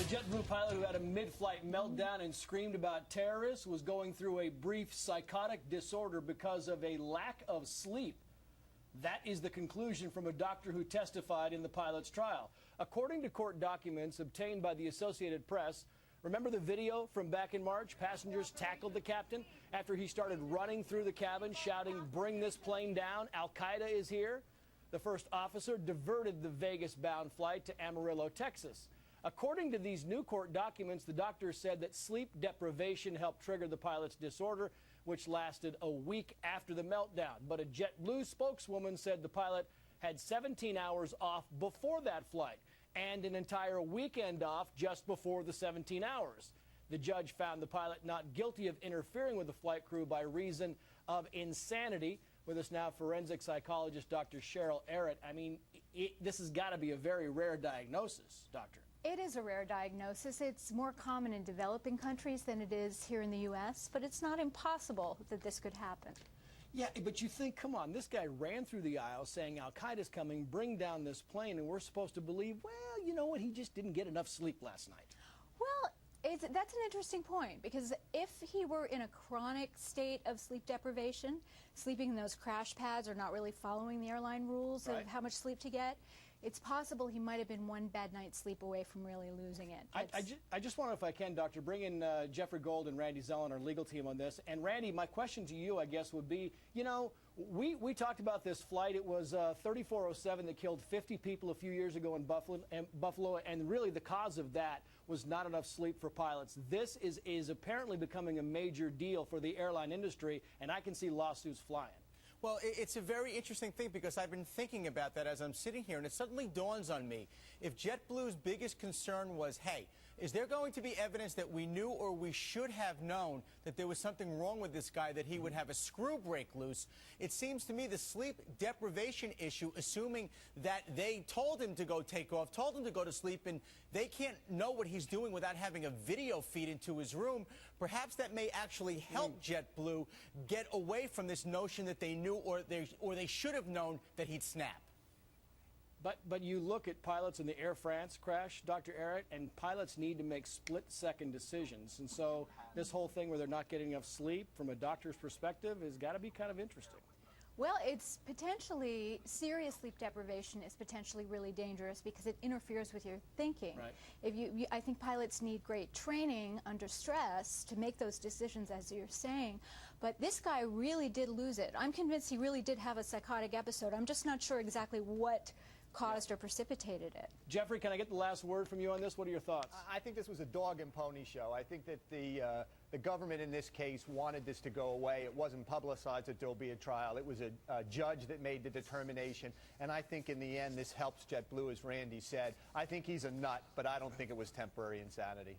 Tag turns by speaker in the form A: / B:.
A: JetBlue pilot who had a mid-flight meltdown and screamed about terrorists was going through a brief psychotic disorder because of a lack of sleep. That is the conclusion from a doctor who testified in the pilot's trial. According to court documents obtained by the Associated Press, remember the video from back in March? Passengers tackled the captain after he started running through the cabin shouting, "Bring this plane down, Al-Qaeda is here." The first officer diverted the Vegas-bound flight to Amarillo, Texas. According to these new court documents, the doctor said that sleep deprivation helped trigger the pilot's disorder, which lasted a week after the meltdown. But a JetBlue spokeswoman said the pilot had 17 hours off before that flight and an entire weekend off just before the 17 hours. The judge found the pilot not guilty of interfering with the flight crew by reason of insanity. With us now, forensic psychologist Dr. Cheryl Ehret. I mean, this has got to be a very rare diagnosis, doctor.
B: It is a rare diagnosis. It's more common in developing countries than it is here in the U.S., but it's not impossible that this could happen.
A: Yeah, but you think, come on, this guy ran through the aisle saying Al-Qaeda's coming, bring down this plane, and we're supposed to believe, well, you know what, he just didn't get enough sleep last night.
B: Well, that's an interesting point, because if he were in a chronic state of sleep deprivation, sleeping in those crash pads or not really following the airline rules of how much sleep to get, it's possible he might have been one bad night's sleep away from really losing it.
A: I just want to, if I can, Doctor, bring in Jeffrey Gold and Randy Zellin, our legal team, on this. And Randy, my question to you, I guess, would be, you know, we talked about this flight. It was 3407 that killed 50 people a few years ago in Buffalo, and really the cause of that was not enough sleep for pilots. This is apparently becoming a major deal for the airline industry, and I can see lawsuits flying.
C: Well, it's a very interesting thing, because I've been thinking about that as I'm sitting here, and it suddenly dawns on me. If JetBlue's biggest concern was, hey, is there going to be evidence that we knew or we should have known that there was something wrong with this guy, that he would have a screw break loose? It seems to me the sleep deprivation issue, assuming that they told him to go take off, told him to go to sleep, and they can't know what he's doing without having a video feed into his room, perhaps that may actually help JetBlue get away from this notion that they knew or they should have known that he'd snap.
A: But you look at pilots in the Air France crash, Dr. Ehret, and pilots need to make split-second decisions. And so this whole thing where they're not getting enough sleep from a doctor's perspective has got to be kind of interesting.
B: Well, it's potentially, serious sleep deprivation is potentially really dangerous because it interferes with your thinking.
A: Right.
B: I think pilots need great training under stress to make those decisions, as you're saying. But this guy really did lose it. I'm convinced he really did have a psychotic episode. I'm just not sure exactly what caused or precipitated it.
A: Jeffrey, can I get the last word from you on this? What are your thoughts?
D: I think this was a dog and pony show. I think that the government in this case wanted this to go away. It wasn't publicized that there'll be a trial. It was a judge that made the determination, and I think in the end this helps JetBlue, as Randy said. I think he's a nut, but I don't think it was temporary insanity.